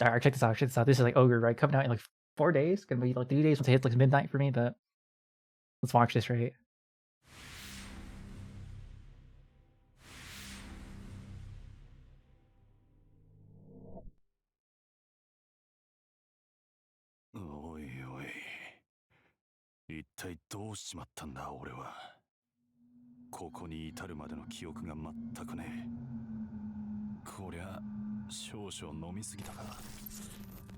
Alright, check this out, check this out. This is like Ogre, right? Coming out in like 4 days. Gonna be like 3 days once it hits like midnight for me, but let's watch this, right?おいおい、一体どうしちまったんだ俺は。ここに至るまでの記憶が全くねえ。こりゃ少々飲みすぎたか。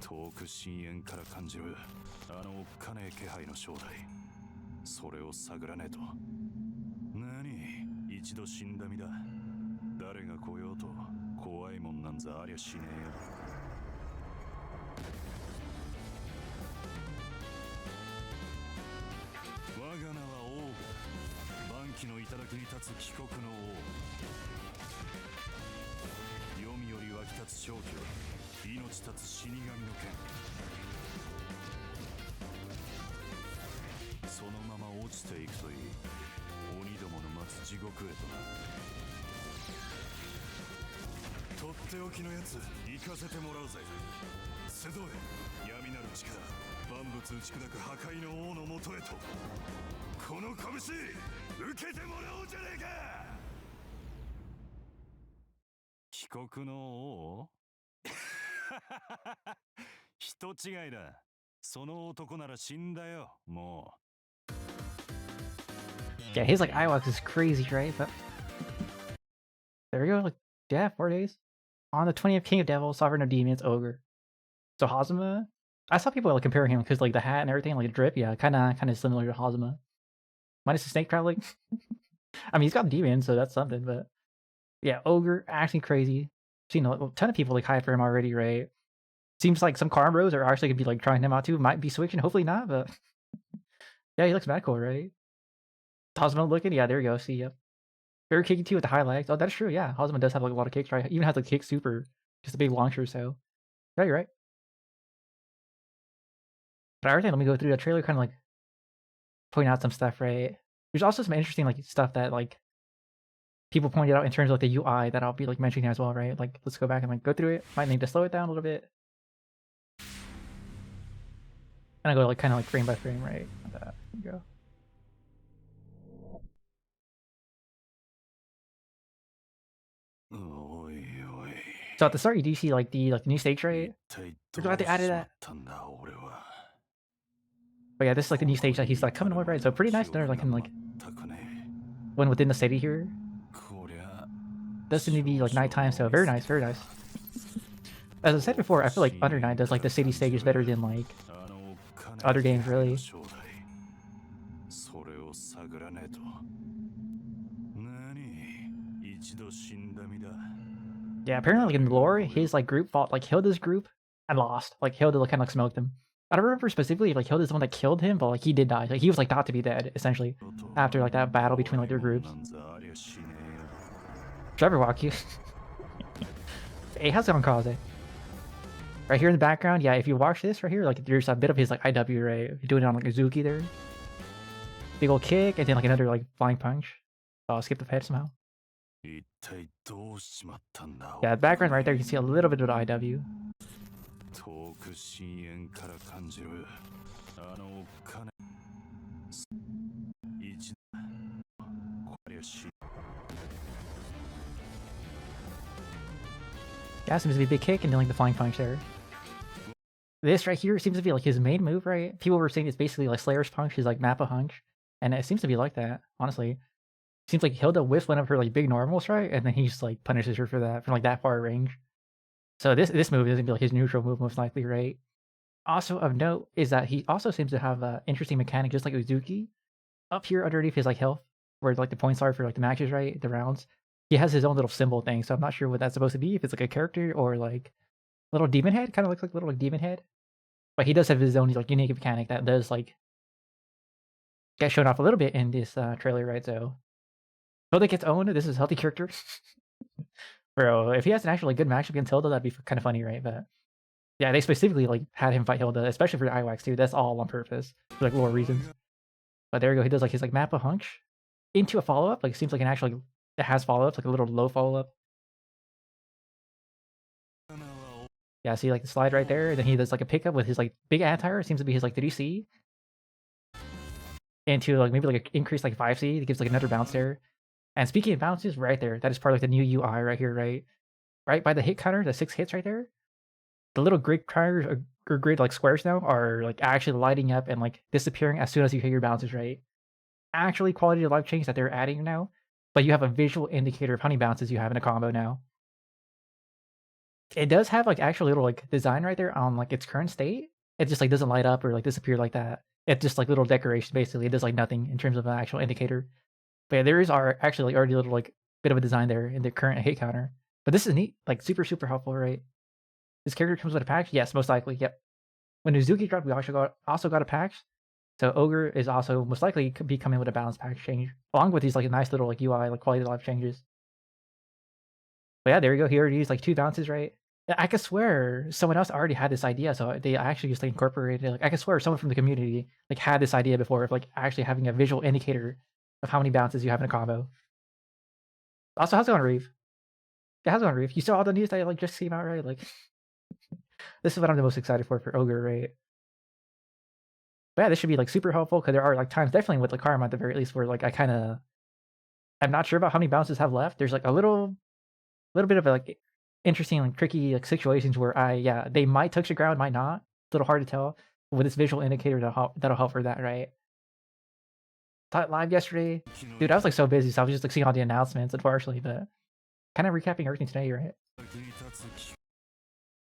遠く深淵から感じるあのおっかねえ気配の正体、それを探らねえと。何、一度死んだ身だ。誰が来ようと怖いもんなんざありゃしねえよ。我が名はオーグ、万機の頂に立つ帰国の王。黄泉より湧き立つ正気は命絶つ死神の剣。そのまま落ちていくといい。鬼どもの待つ地獄へとな。とっておきのやつ行かせてもらうぜ。集え、闇なる力、万物打ち砕く破壊の王のもとへと。この拳受けてもらおうじゃねえか。帰国の王人違いだ。その男なら死んだよ、もう。Yeah, his like Iwax is crazy, right? But there we go. Like, yeah, 4 days. On the 20th, King of Devils, Sovereign of Demons, Ogre. So Hazama, I saw people like comparing him because like the hat and everything, like the drip, yeah, kind of similar to Hazama. Minus the snake traveling. I mean, he's got demons, so that's something. But yeah, Ogre acting crazy. Seen a ton of people like hype for him already, right? Seems like some Karm bros are actually gonna be like trying him out too. Might be switching, hopefully not, but yeah, he looks mad cool, right? Hazama looking, yeah, there you go. See, yep. Very kicky too with the highlights. Oh, that's true. Yeah, Hazama does have like a lot of kicks, right? Even has the kick super, just a big launcher. So yeah, you're right. But everything, let me go through the trailer, kind of like point out some stuff, right? There's also some interesting like stuff that like people pointed out in terms of like the UI that I'll be like mentioning as well, right? Like let's go back and like go through it. Might need to slow it down a little bit. And I go like kind of like frame by frame, right? There you go. So at the start, you do see like the new stage, right? We're glad they added that. But yeah, this is like the new stage that he's like coming over, right? So pretty nice. They're like in like when within the city here. Does seem to be like nighttime, so very nice, very nice. As I said before, I feel like Under 9 does like the city stages better than like other games, really. Yeah, apparently like in lore, his like group fought like Hilda's group and lost. Like Hilda like, kind of like smoked him. I don't remember specifically if like Hilda's the one that killed him, but like he did die. Like he was like thought to be dead essentially after like that battle between like their groups. Driver walk you. Hey, how's it on Kaze? Right here in the background, yeah, if you watch this right here, like there's a bit of his like IW, right? You're doing it on like Azuki there. Big old kick, and then like another like flying punch. Oh, I'll skip the head somehow. Yeah, the background right there, you can see a little bit of the IW. Yeah, seems to be a big kick, and then like the flying punch there. This right here seems to be like his main move, right? People were saying it's basically like Slayer's punch, his like Mappa hunch, and it seems to be like that, honestly. Seems like Hilda whiffs one of her like big normals, right? And then he just like punishes her for that from like that far range. So this move is gonna be like his neutral move most likely, right? Also of note is that he also seems to have an interesting mechanic, just like Uzuki. Up here underneath his like health, where like the points are for like the matches, right? The rounds. He has his own little symbol thing, so I'm not sure what that's supposed to be. If it's like a character or like a little demon head, kind of looks like a little like demon head. But he does have his own like unique mechanic that does like get shown off a little bit in this trailer, right? So Hilda gets owned. This is a healthy character. Bro, if he has an actually good matchup against Hilda, that'd be kind of funny, right? But yeah, they specifically like had him fight Hilda, especially for the Iwax too. That's all on purpose for like lore reasons. But there we go. He does like his like Mappa hunch into a follow up. Like it seems like an actually like, it has follow ups, like a little low follow up. Yeah, see like the slide right there. Then he does like a pickup with his like big anti-air. It seems to be his like 3C. Into like maybe like an increased like 5C. It gives like another bounce there. And speaking of bounces, right there, that is part of like the new UI right here, right? Right by the hit counter, the 6 hits right there. The little grid counters or grid like squares now are like actually lighting up and like disappearing as soon as you hit your bounces, right? Actually quality of life change that they're adding now, but you have a visual indicator of how many bounces you have in a combo now. It does have like actual little like design right there on like its current state. It just like doesn't light up or like disappear like that. It's just like little decoration basically. It does like nothing in terms of an actual indicator. But yeah, there is actually like already a little like bit of a design there in the current hit counter. But this is neat, like super helpful, right? This character comes with a patch? Yes, most likely. Yep. When Uzuki dropped, we also got a patch. So Ogre is also most likely could be coming with a balance patch change, along with these like nice little like UI like quality of life changes. But yeah, there you go. He already used like 2 bounces, right? I could swear someone else already had this idea, so they actually just like incorporated it. Like I could swear someone from the community like had this idea before of like actually having a visual indicator of how many bounces you have in a combo. Also, how's it going, Reeve? Yeah, how's it going, Reeve? You saw all the news that like just came out, right? Like this is what I'm the most excited for Ogre, right? But yeah, this should be like super helpful because there are like times definitely with the Karma at the very least where like I'm not sure about how many bounces have left. There's like a little bit of like interesting like tricky like situations where they might touch the ground, might not. It's a little hard to tell. But with this visual indicator that'll help for that, right? Taught live yesterday, dude. I was like so busy, so I was just like seeing all the announcements unfortunately, but kind of recapping everything today, right?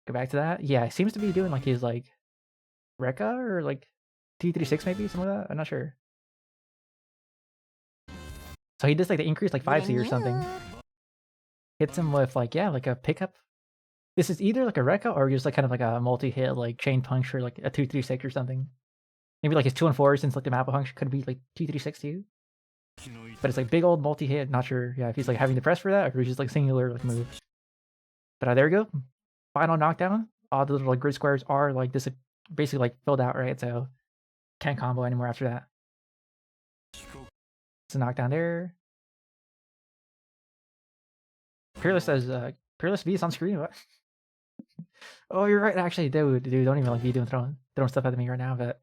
Go back to that. Yeah, it seems to be doing like his like Rekka or like T36 maybe, something like that. I'm not sure. So he does like the increase like 5C or something. Hits him with like like a pickup. This is either like a Rekka or just like kind of like a multi-hit like chain punch or like a 236 or something. Maybe like his 2 and 4 since like the map punch could be like 236 too. But it's like big old multi-hit. Not sure. Yeah, if he's like having to press for that or he's just like singular like move. But there we go. Final knockdown. All the little like grid squares are like this basically like filled out, right? So can't combo anymore after that. It's a knockdown there. Peerless says Peerless V is on screen. What? Oh, you're right. Actually, dude, don't even like be doing throwing stuff at me right now. But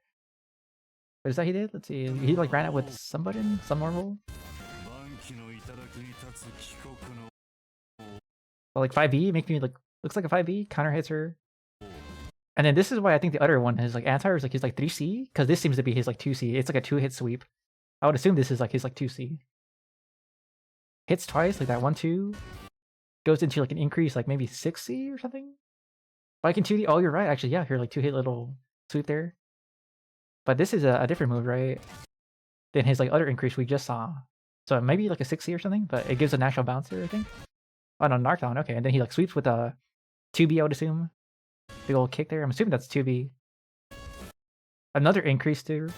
what is that he did? Let's see. He like ran it with somebody, some normal. But, like 5B, make me like looks like a 5B counter hits her. And then this is why I think the other one is like anti is like his like 3C because this seems to be his like 2C. It's like a 2-hit sweep. I would assume this is like his like 2C. Hits twice like that 1-2 goes into like an increase like maybe 6C or something. Like in 2D. Oh, you're right. Actually, yeah, here like 2-hit little sweep there. But this is a different move, right? Than his like other increase we just saw. So maybe like a 6C or something, but it gives a natural bouncer, I think. Oh no, knockdown. Okay, and then he like sweeps with a 2B, I would assume. Big old kick there. I'm assuming that's 2B. Another increase too.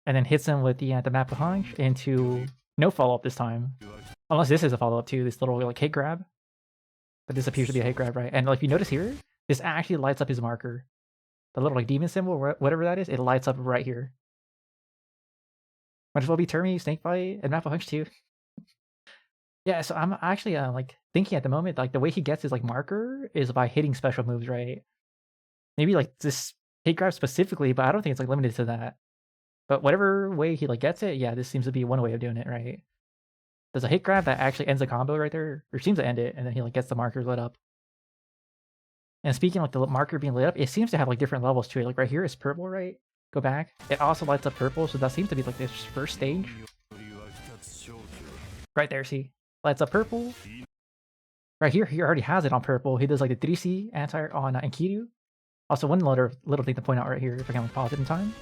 And then hits him with the map punch into no follow-up this time. Unless this is a follow-up too, this little like hit grab. But this appears to be a hit grab, right? And like if you notice here, this actually lights up his marker. The little like demon symbol, whatever that is, it lights up right here. Might as well be Termi, Snakebite, and map punch too. Yeah, so I'm actually like thinking at the moment, like the way he gets his like marker is by hitting special moves, right? Maybe like this hit grab specifically, but I don't think it's like limited to that. But whatever way he like gets it, yeah, this seems to be one way of doing it, right? There's a hit grab that actually ends the combo right there, or seems to end it, and then he like gets the marker lit up. And speaking of like the marker being lit up, it seems to have like different levels to it. Like right here is purple, right? Go back. It also lights up purple, so that seems to be like this first stage. Right there, see? Lights up purple. Right here, he already has it on purple. He does like the 3C anti on Enkidu. Also, one little thing to point out right here, if I can like pause it in time.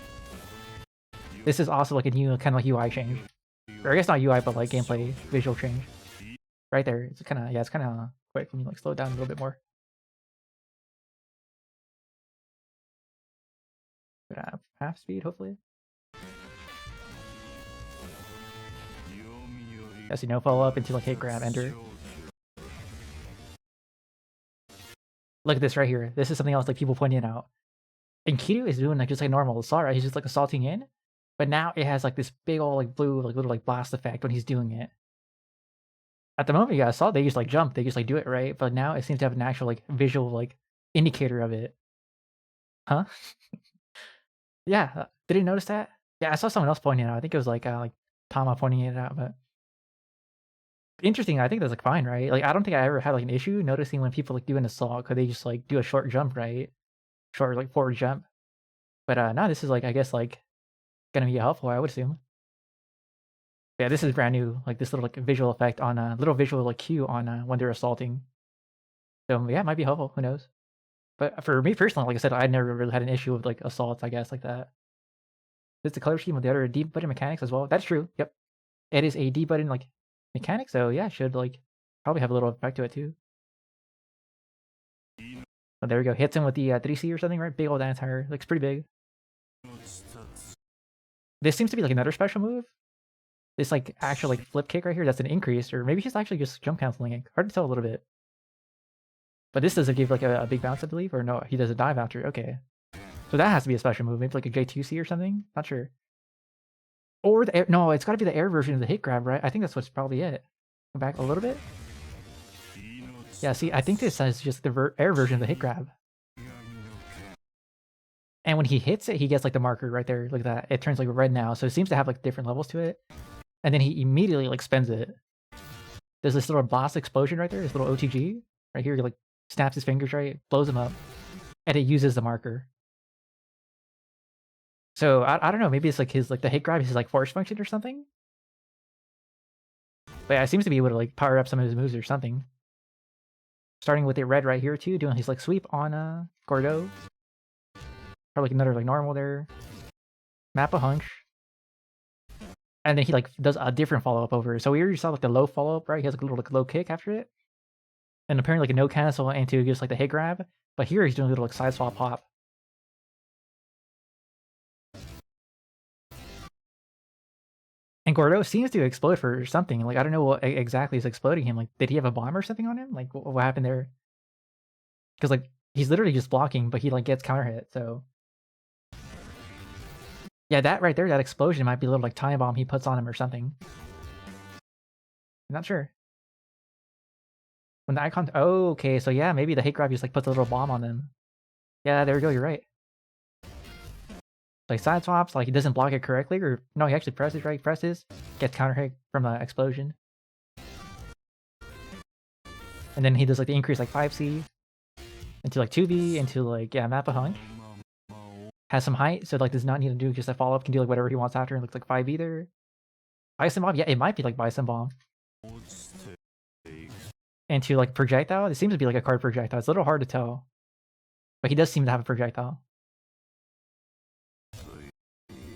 This is also like a new kind of like UI change. Or I guess not UI, but like gameplay visual change. Right there. It's kind of, yeah, it's kind of quick when you like slow it down a little bit more. Gonna have half speed, hopefully. Yeah, see, no follow up until like hit grab, enter. Look at this right here. This is something else like people pointing out. Enkidu is doing like just like normal assault, right? He's just like assaulting in. But now it has like this big old like blue like little like blast effect when he's doing it. At the moment, yeah, I saw they just like jump, they just like do it right, but now it seems to have an actual like visual like indicator of it. Huh? Yeah, didn't notice that? Yeah, I saw someone else pointing it out. I think it was like Tama pointing it out, but interesting. I think that's like fine, right? Like I don't think I ever had like an issue noticing when people like do an assault because they just like do a short jump, right? Short like forward jump. But now this is like I guess like gonna be helpful, I would assume. Yeah, this is brand new, like this little like visual effect on a little visual like cue on when they're assaulting. So yeah, it might be helpful. Who knows? But for me personally, like I said, I never really had an issue with like assaults. I guess like that. It's the color scheme with the other D button mechanics as well. That's true. Yep, it is a D button like mechanic. So yeah, it should like probably have a little effect to it too. Oh, there we go. Hits him with the 3C or something, right? Big old anti-air. Looks pretty big. This seems to be like another special move. This like actual like flip kick right here. That's an increase, or maybe he's actually just jump canceling it. Hard to tell a little bit. But this doesn't give like a big bounce, I believe, or no? He does a dive after. Okay, so that has to be a special move. Maybe like a J2C or something. Not sure. Or the air, no, it's got to be the air version of the hit grab, right? I think that's what's probably it. Go back a little bit. Yeah, see, I think this is just the air version of the hit grab. And when he hits it, he gets like the marker right there. Look at that. It turns like red now. So it seems to have like different levels to it. And then he immediately like spends it. There's this little blast explosion right there. This little OTG right here. He like snaps his fingers, right? Blows him up. And it uses the marker. So I don't know. Maybe it's like his like the hit grab is his like force function or something. But yeah, it seems to be able to like power up some of his moves or something. Starting with it red right here too, doing his like sweep on Gordo. Probably like another like normal there. Map a hunch. And then he like does a different follow up over. So we already saw like the low follow up, right? He has like a little like low kick after it. And apparently like a no cancel into just like the hit grab. But here he's doing a little like side swap hop. And Gordo seems to explode for something. Like I don't know what exactly is exploding him. Like did he have a bomb or something on him? Like what happened there? Because like he's literally just blocking, but he like gets counter hit. So yeah, that right there, that explosion might be a little like time bomb he puts on him or something. I'm not sure. When the icon, oh, okay, so yeah, maybe the hate grab just like puts a little bomb on them. Yeah, there we go. You're right. Like side swaps, like he doesn't block it correctly, or no, he actually presses right. Presses, gets counter hit from the explosion, and then he does like the increase like 5C into like 2B into like yeah, map a hunk. Has some height, so like does not need to do just a follow up. Can do like whatever he wants after, and looks like 5 either. Bison bomb, yeah, it might be like Bison bomb. Into like projectile, it seems to be like a card projectile. It's a little hard to tell, but he does seem to have a projectile.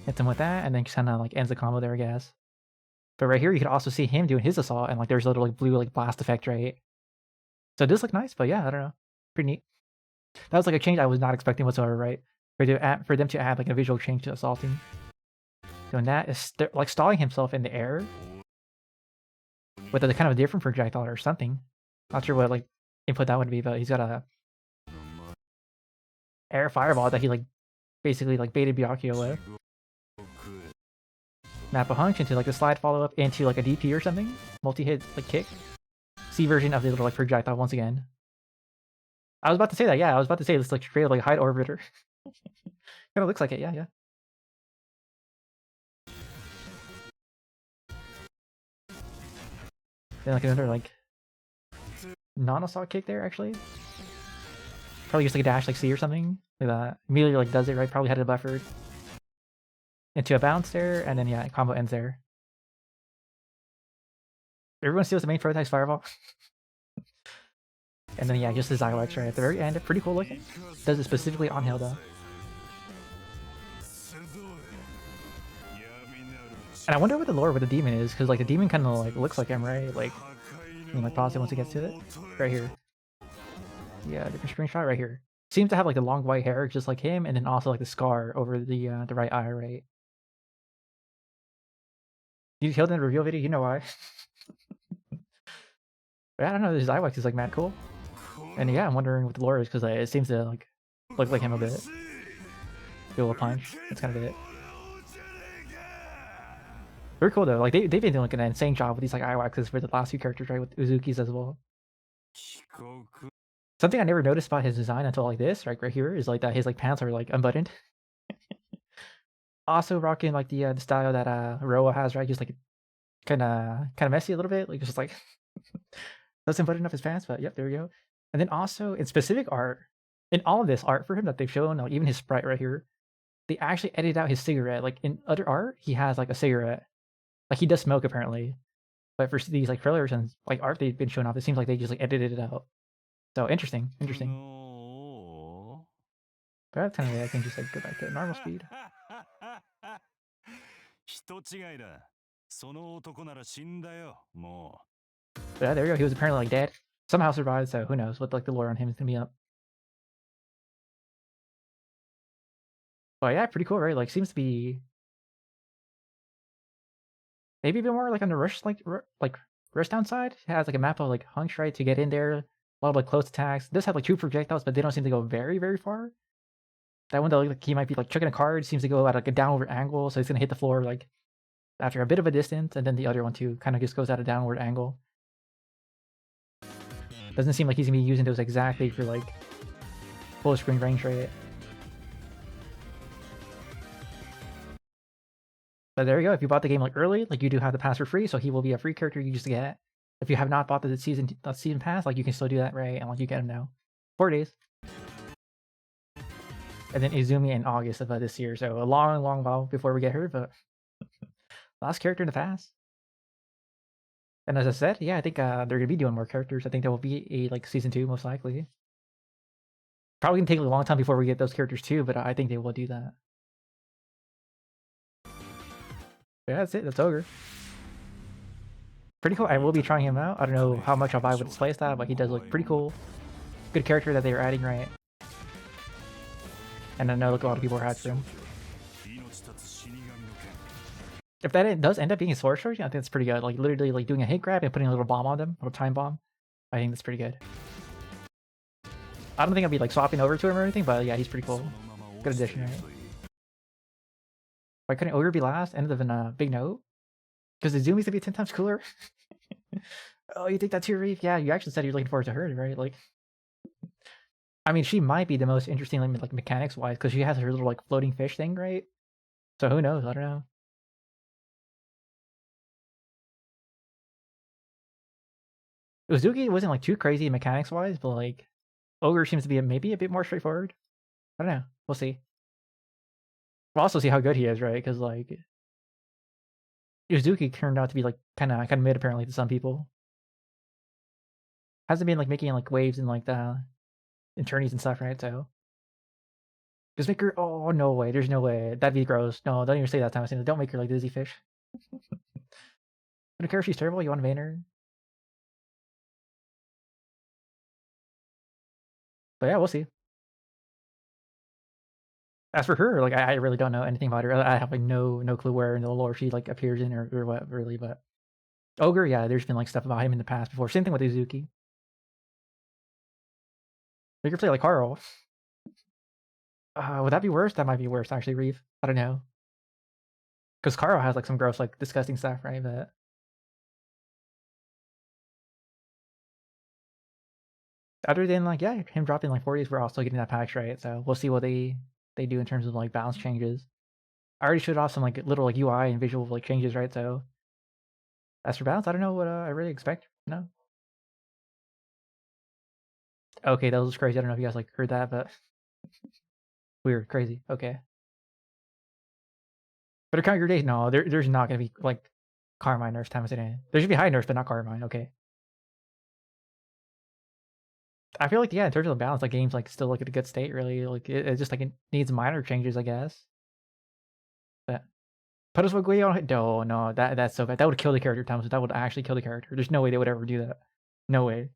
Hits him with that, and then kind of like ends the combo there, I guess. But right here, you could also see him doing his assault, and like there's a little like blue like blast effect, right? So it does look nice, but yeah, I don't know, pretty neat. That was like a change I was not expecting whatsoever, right? For them to add like a visual change to assaulting. Doing that is like stalling himself in the air with a kind of a different projectile or something. Not sure what like input that would be, but he's got a air fireball that he like basically like baited Byakuya with. Map a hunch into like the slide follow up into like a DP or something. Multi-hit like kick. C version of the little like projectile once again. I was about to say that, yeah. I was about to say this like straight up like hide orbiter. Kind of looks like it, yeah, yeah. Then like another like non-assault kick there actually. Probably just like a dash like C or something. Like that. Immediately like does it right, probably had it buffered. Into a bounce there, and then yeah, combo ends there. Everyone steals the main prototype's fireball. And then yeah, just the Zylex right at the very end. Pretty cool looking. Does it specifically on Hilda. And I wonder what the lore with the demon is, because like the demon kind of like looks like him, right? Like, I mean, like pause it once it gets to it. Right here. Yeah, different screenshot right here. Seems to have like the long white hair, just like him, and then also like the scar over the right eye, right? You killed in the reveal video, you know why. But I don't know, this Zylex is like mad cool. And yeah, I'm wondering what the lore is, because it seems to like look like him a bit. Do a little punch. That's kind of it. They're cool though. Like they've been doing like an insane job with these like eye waxes for the last few characters, right? With Uzuki's as well. Something I never noticed about his design until like this, right here, is like that his like pants are like unbuttoned. Also rocking like the style that Roa has, right? Just like kind of messy a little bit, like just like doesn't button up his pants, but yep, there we go. And then also in specific art, in all of this art for him that they've shown, like even his sprite right here, they actually edited out his cigarette. Like in other art, he has like a cigarette, like he does smoke apparently, but for these like trailers and like art they've been showing off, it seems like they just like edited it out. So interesting. But that's kind of I can just like go back to normal speed. 人違いだ。その男なら死んだよ、もう。 But yeah, there we go. He was apparently like dead. Somehow survived, so who knows what like the lore on him is gonna be up. But yeah, pretty cool, right? Like seems to be maybe a bit more like on the rush rush down side. It has like a map of like hunks, right, to get in there. A lot of like close attacks. It does have like 2 projectiles, but they don't seem to go very, very far. That one though, like he might be like chucking a card, seems to go at like a downward angle, so he's gonna hit the floor like after a bit of a distance, and then the other one too kind of just goes at a downward angle. Doesn't seem like he's gonna be using those exactly for like full screen range, right? But there you go. If you bought the game like early, like you do have the pass for free, so he will be a free character you just get. If you have not bought the season pass, like you can still do that, right? And like you get him now, 4 days. And then Izumi in August of this year, so a long, long while before we get her, but last character in the pass. And as I said, yeah, I think they're gonna be doing more characters. I think there will be a like season 2 most likely. Probably gonna take a long time before we get those characters too, but I think they will do that. Yeah, that's it. That's Ogre. Pretty cool. I will be trying him out. I don't know how much I'll buy with his playstyle, but he does look pretty cool. Good character that they are adding, right? And I know like a lot of people are hyped for him. If that does end up being a sorcerer, I think that's pretty good. Like literally like doing a hit grab and putting a little bomb on them, a little time bomb. I think that's pretty good. I don't think I'll be like swapping over to him or anything, but yeah, he's pretty cool. Good addition, right? Why couldn't Ogre be last? Ended up in a big note? Because the Zoomies to be 10 times cooler? Oh, you think that's your Reef? Yeah, you actually said you're looking forward to her, right? Like, I mean, she might be the most interesting, like mechanics-wise, because she has her little like floating fish thing, right? So who knows? I don't know. Uzuki wasn't like too crazy mechanics-wise, but like Ogre seems to be maybe a bit more straightforward. I don't know. We'll see. We'll also see how good he is, right? Because like Uzuki turned out to be like kind of mid apparently to some people. Hasn't been like making like waves in like the in tourneys and stuff, right? So just make her. Oh no way! There's no way. That'd be gross. No, don't even say that time. Don't make her like Dizzy Fish. I don't care if she's terrible. You want to ban her? But yeah, we'll see. As for her, like I really don't know anything about her. I have like no clue where in the lore she like appears in or what really. But Ogre, yeah, there's been like stuff about him in the past before. Same thing with Uzuki. Make her play like Carl. Would that be worse? That might be worse actually, Reeve. I don't know. Because Carl has like some gross, like disgusting stuff, right? But other than like, yeah, him dropping like 40s, we're also getting that patch, right? So we'll see what they do in terms of like balance changes. I already showed off some like little like UI and visual like changes, right? So as for balance, I don't know what I really expect. No. Okay, that was crazy. I don't know if you guys like heard that, but weird, crazy. Okay. But account your days, no, there's not gonna be like Carmine nerfs time today. There should be high nerfs, but not Carmine. Okay. I feel like yeah, in terms of the balance, like game's like still like in a good state. Really, like it just like it needs minor changes, I guess. But put us with Guillaume. No, that's so bad. That would kill the character, Thomas. That would actually kill the character. There's no way they would ever do that. No way.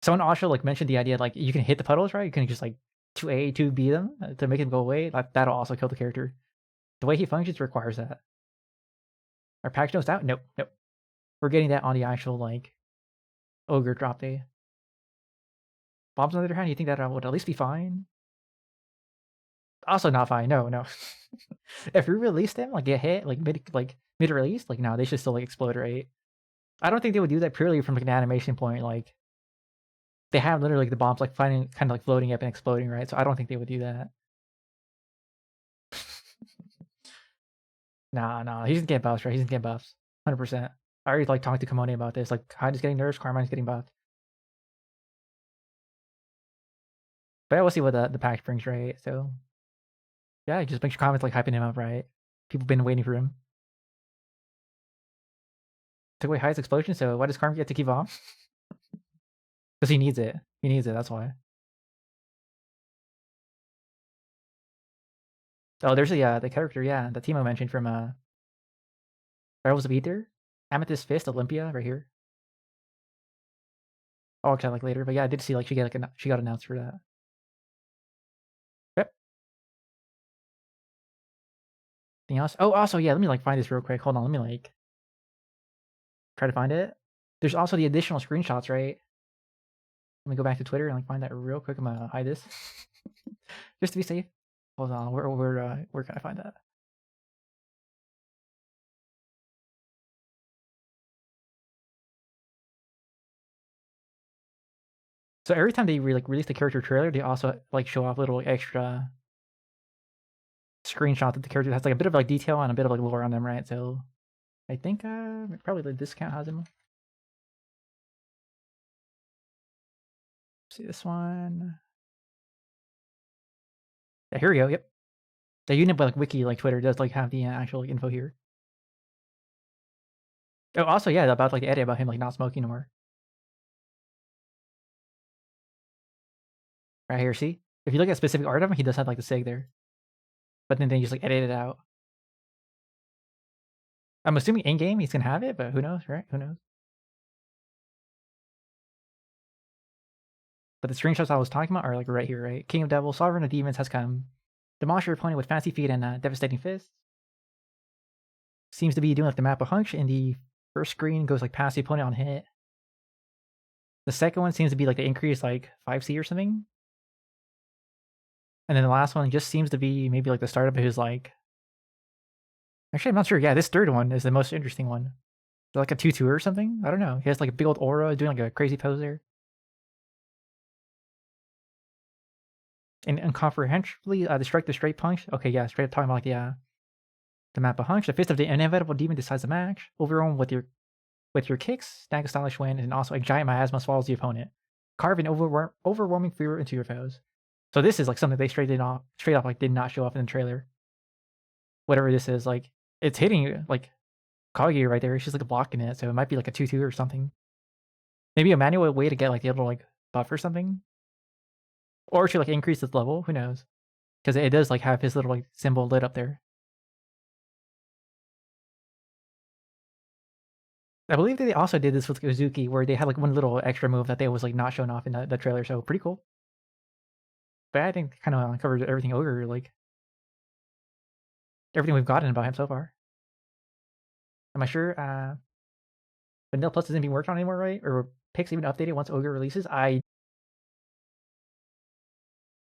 Someone also like mentioned the idea like you can hit the puddles, right? You can just like 2A, 2B them to make them go away. Like that'll also kill the character. The way he functions requires that. Our patch notes out? Nope. We're getting that on the actual like Ogre drop day. Bombs on the other hand, you think that would at least be fine? Also not fine. No, no. If you release them, like get hit, like mid release, like no, they should still like explode, right? I don't think they would do that purely from like an animation point. Like they have literally like, the bombs like finding kind of like floating up and exploding, right? So I don't think they would do that. Nah, he's gonna get buffs, right? He's gonna get buffs, 100%. I already like talked to Kamone about this. Like Hyde is getting nerfs, Carmine's getting buffed. But we'll see what the patch brings, right? So yeah, just make sure comments like hyping him up, right? People been waiting for him. Took away Hyde's explosion, so why does Carmine get to keep on? Because he needs it. He needs it. That's why. Oh, there's the character, yeah, that Timo mentioned from Rivals of Ether, Amethyst Fist, Olympia, right here. I'll check like later, but yeah, I did see like she got announced for that. Yep. Anything else? Oh, also yeah, let me like find this real quick. Hold on, let me like try to find it. There's also the additional screenshots, right? Let me go back to Twitter and like find that real quick. I'm gonna hide this just to be safe. Hold on, where can I find that? So every time they release the character trailer, they also like show off little extra screenshot that the character has like a bit of like detail and a bit of like lore on them, right? So I think probably the discount has them. See this one. Yeah, here we go. Yep. The unit like wiki like Twitter does like have the actual like, info here. Oh, also yeah, about like the edit about him like not smoking anymore. Right here, see? If you look at specific art of him, he does have like the sig there. But then they just like edit it out. I'm assuming in game he's gonna have it, but who knows, right? Who knows? But the screenshots I was talking about are like right here, right? King of Devils, Sovereign of Demons has come. Demolish your opponent with fancy feet and devastating fists. Seems to be doing like the map of hunch, and the first screen goes like past the opponent on hit. The second one seems to be like the increase like 5C or something. And then the last one just seems to be maybe like the startup of his like. Actually, I'm not sure. Yeah, this third one is the most interesting one. Like a 2-2 or something? I don't know. He has like a big old aura doing like a crazy pose there. And incomprehensibly, the strike the straight punch. Okay, yeah, straight up talking about like the map of hunch. The fist of the inevitable demon decides the match. Overwhelm with your kicks, snag a stylish win, and also a giant miasma swallows the opponent. Carve an overwhelming fear into your foes. So this is like something they straight off like did not show off in the trailer. Whatever this is, like it's hitting like Kagi right there. She's like blocking it, so it might be like a 2-2 or something. Maybe a manual way to get like the little like buff or something. Or to like increase its level, who knows? Because it does like have his little like symbol lit up there. I believe that they also did this with Uzuki, where they had like one little extra move that they was like not shown off in the trailer. So pretty cool. But I think kind of covers everything Ogre, like everything we've gotten about him so far. Am I sure Vanilla Plus isn't being worked on anymore, right? Or Pix even updated once Ogre releases? I